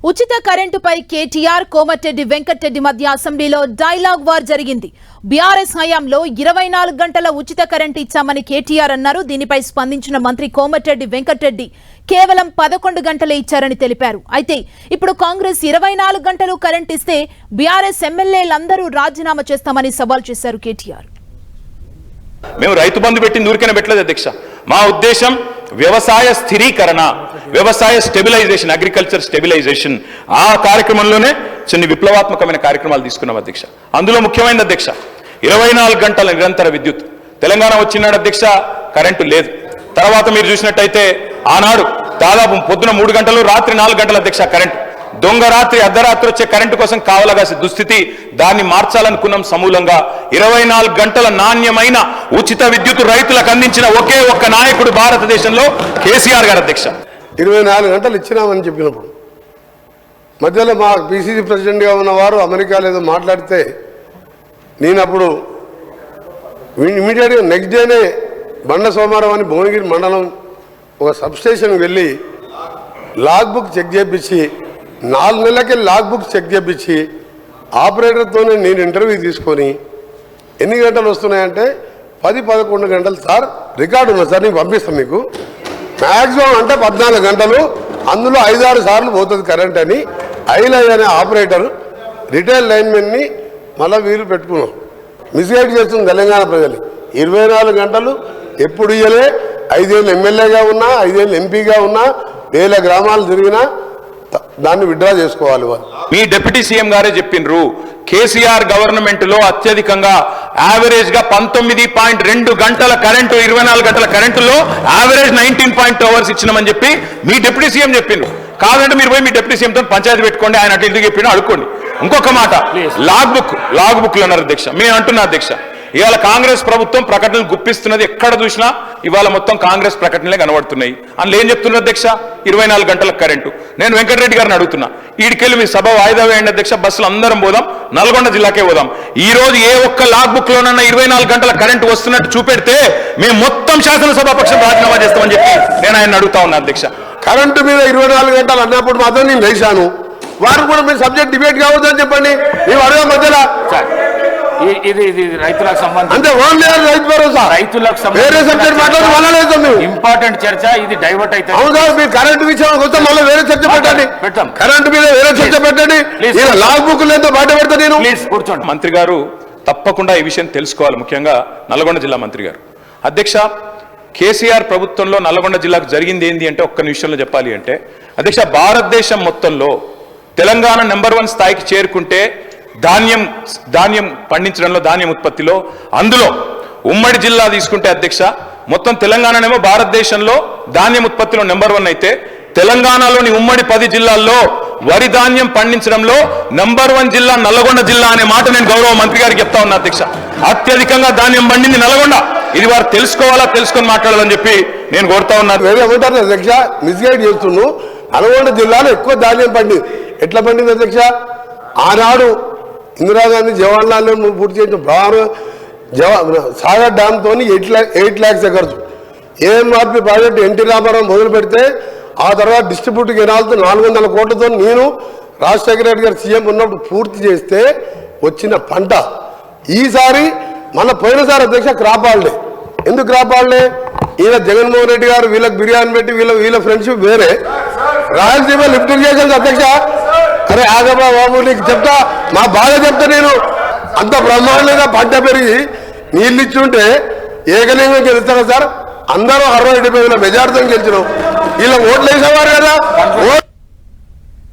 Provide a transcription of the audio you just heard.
ఉచిత కరెంటుపై కేటీఆర్ కోమటిరెడ్డి వెంకటరెడ్డి మధ్య అసెంబ్లీలో డైలాగ్ వార్ జరిగింది. బీఆర్ఎస్ హయాంలో 24 గంటల ఉచిత కరెంటు ఇచ్చామని కేటీఆర్ అన్నారు. దీనిపై స్పందించిన మంత్రి కోమటిరెడ్డి వెంకటరెడ్డి కేవలం 11 గంటలే ఇచ్చారని తెలిపారు. అయితే ఇప్పుడు కాంగ్రెస్ 24 గంటలు కరెంటు ఇస్తే బీఆర్ఎస్ ఎమ్మెల్యేలందరూ రాజీనామా చేస్తామని సవాల్ చేశారు కేటీఆర్. మేము రైతు బంధు పెట్టింది ఊరికనే పెట్టలేదు అధ్యక్ష. మా ఉద్దేశం వ్యవసాయ స్థిరీకరణ, వ్యవసాయ స్టెబిలైజేషన్, అగ్రికల్చర్ స్టెబిలైజేషన్. ఆ కార్యక్రమంలోనే కొన్ని విప్లవాత్మకమైన కార్యక్రమాలు తీసుకున్నాం అధ్యక్ష. అందులో ముఖ్యమైనది అధ్యక్ష 24 గంటల నిరంతర విద్యుత్. తెలంగాణ వచ్చినాడు అధ్యక్ష, కరెంటు లేదు. తర్వాత మీరు చూసినట్టయితే ఆనాడు దాదాపు పొద్దున 3 గంటలు, రాత్రి 4 గంటల అధ్యక్ష కరెంటు. దొంగ రాత్రి అర్ధరాత్రి వచ్చే కరెంటు కోసం కావలగాసే దుస్థితి, దాన్ని మార్చాలనుకున్నాం సమూలంగా. 24 గంటల నాణ్యమైన ఉచిత విద్యుత్ రైతులకు అందించిన ఒకే ఒక్క నాయకుడు భారతదేశంలో కేసీఆర్ గారు అధ్యక్ష. 24 గంటలు ఇచ్చినామని చెప్పినప్పుడు మధ్యలో మా పిసిసి ప్రెసిడెంట్గా ఉన్నవారు అమెరికాలో ఏదో మాట్లాడితే నేను అప్పుడు ఇమీడియట్గా నెక్స్ట్ డేనే బండ సోమవారం అని భువనగిరి మండలం ఒక సబ్స్టేషన్కి వెళ్ళి లాగ్ బుక్ చెక్ చేయించి 4 నెలలకి లాగ్ బుక్ చెక్ చేయించి ఆపరేటర్తోనే నేను ఇంటర్వ్యూ తీసుకొని ఎన్ని గంటలు వస్తున్నాయంటే 10-11 గంటలు సార్, రికార్డు ఉంది సార్, నేను పంపిస్తాను మీకు. మ్యాక్సిమం అంటే 14 గంటలు, అందులో 5-6 సార్లు పోతుంది కరెంట్ అని ఐలై అనే ఆపరేటర్ రిటైల్ లైన్మెన్ని మళ్ళీ వీలు పెట్టుకున్నాం. మిస్గైడ్ చేస్తుంది తెలంగాణ ప్రజలు. 24 గంటలు ఎప్పుడు ఇయ్యలే. 5 ఏళ్ళు ఎమ్మెల్యేగా ఉన్నా, 5 ఏళ్ళు ఎంపీగా ఉన్నా, 1000 గ్రామాలు తిరిగినా దాన్ని విత్డ్రా చేసుకోవాలి. మీ డిప్యూటీ సీఎం గారే చెప్పిండ్రు, కేసీఆర్ గవర్నమెంట్ లో అత్యధికంగా యావరేజ్ గా 19.2 గంటల కరెంటు, 24 గంటల కరెంటులో యావరేజ్ 19.2 అవర్స్ ఇచ్చినామని చెప్పి మీ డిప్యూటీ సీఎం చెప్పిండ్రు. కాదంటే మీరు పోయి మీ డిప్యూటీ సీఎం తో పంచాయతీ పెట్టుకోండి, ఆయన అటు ఎందుకు చెప్పిండో అడుక్కోండి. ఇంకొక మాట, లాగ్ బుక్లు అన్నారు అధ్యక్ష. మేము అంటున్నా అధ్యక్ష, ఇవాళ కాంగ్రెస్ ప్రభుత్వం ప్రకటనలు గుప్పిస్తున్నది. ఎక్కడ చూసినా ఇవాళ మొత్తం కాంగ్రెస్ ప్రకటనలే కనబడుతున్నాయి. అందులో ఏం చెప్తున్నారు అధ్యక్ష? 24 గంటల కరెంటు. నేను వెంకటరెడ్డి గారిని అడుగుతున్నా, ఈడికెళ్ళి మీ సభ వాయిదా వేయండి అధ్యక్ష, బస్సులు అందరం పోదాం, నల్గొండ జిల్లాకే పోదాం. ఈ రోజు ఏ ఒక్క లాగ్ బుక్ లోనన్నా 24 గంటల కరెంటు వస్తున్నట్టు చూపెడితే మేము మొత్తం శాసనసభాపక్షం రాజీనామా చేస్తామని చెప్పి నేను ఆయన అడుగుతా ఉన్నా అధ్యక్ష. కరెంటు మీద 24 గంటలు అన్నప్పుడు మాత్రం నేను లేచాను. వారు కూడా మీరు సబ్జెక్ట్ డిబేట్ కావద్దని చెప్పండి. మేము అడగ మధ్యలో ఇది రైతులకు సంబంధించి అంటే ఓన్లీ రైతు భరోసా, రైతులకు వేరే సబ్జెక్ట్ మాట్లాడలేదు. ఇంపార్టెంట్ చర్చ ఇది డైవర్ట్ అయితే. అవును సార్, మీరు కరెంటు విషయం కోసం మళ్ళీ వేరే చర్చ పెట్టండి. కరెంటు మీద వేరే చర్చ పెట్టండి. లాగ్ బుక్ లేదో బయట పెడతా నేను. ప్లీజ్ కూర్చోండి. మంత్రి గారు తప్పకుండా ఈ విషయం తెలుసుకోవాలి, ముఖ్యంగా నల్గొండ జిల్లా మంత్రి గారు. అధ్యక్ష, కేసీఆర్ ప్రభుత్వంలో నల్గొండ జిల్లాకు జరిగింది ఏంది అంటే ఒక్క నిమిషంలో చెప్పాలి అంటే అధ్యక్ష, భారతదేశం మొత్తంలో తెలంగాణ నెంబర్ 1 స్థాయికి చేరుకుంటే ధాన్యం పండించడంలో, ధాన్యం ఉత్పత్తిలో, అందులో ఉమ్మడి జిల్లా తీసుకుంటే అధ్యక్ష, మొత్తం తెలంగాణనేమో భారతదేశంలో ధాన్యం ఉత్పత్తిలో నెంబర్ 1 అయితే తెలంగాణలోని ఉమ్మడి 10 జిల్లాల్లో వరి ధాన్యం పండించడంలో నెంబర్ 1 జిల్లా నల్గొండ జిల్లా అనే మాట నేను గౌరవ మంత్రి గారికి చెప్తా ఉన్నా అధ్యక్ష. అత్యధికంగా ధాన్యం పండింది నల్గొండ. ఇది వారు తెలుసుకోవాలా, తెలుసుకొని మాట్లాడాలని చెప్పి నేను కోరుతా ఉన్నాను. వేరే ఏమంటారు అధ్యక్ష, మిస్గైడ్ చేస్తున్నాను. నల్గొండ జిల్లాలో ఎక్కువ ధాన్యం పండింది. ఎట్లా పండింది అధ్యక్ష? ఆనాడు ఇందిరాగాంధీ జవహర్లాల్ నెహ్రూ పూర్తి చేసిన సాగర్ డ్యామ్తో 8 lakhs acres AMRP project NT Rama Rao మొదలు పెడితే ఆ తర్వాత డిస్ట్రిబ్యూట్ కెనాల్తో 400 కోట్లతో నేను రాజశేఖర రెడ్డి గారు సీఎం ఉన్నప్పుడు పూర్తి చేస్తే వచ్చిన పంట. ఈసారి మన పోయినసారి అధ్యక్ష క్రాప్ హాలిడే. ఎందుకు క్రాప్ హాలిడే? ఈయన జగన్మోహన్ రెడ్డి గారు వీళ్ళకి బిర్యానీ పెట్టి వీళ్ళ ఫ్రెండ్షిప్ వేరే. రాయలసీమ లిఫ్ట్ ఇరిగేషన్ అధ్యక్ష, అరే ఆగమా బాబు, నీకు చెప్తా, మా బాగా చెప్తా నేను. అంత బ్రహ్మాండంగా పంట పెరిగి నీళ్ళు ఇచ్చుంటే ఏకలింగం గెలుస్తారా సార్? అందరూ 60-70 మెజార్టీతో గెలిచినాం. వీళ్ళ ఓట్లు వేసేవారు కదా.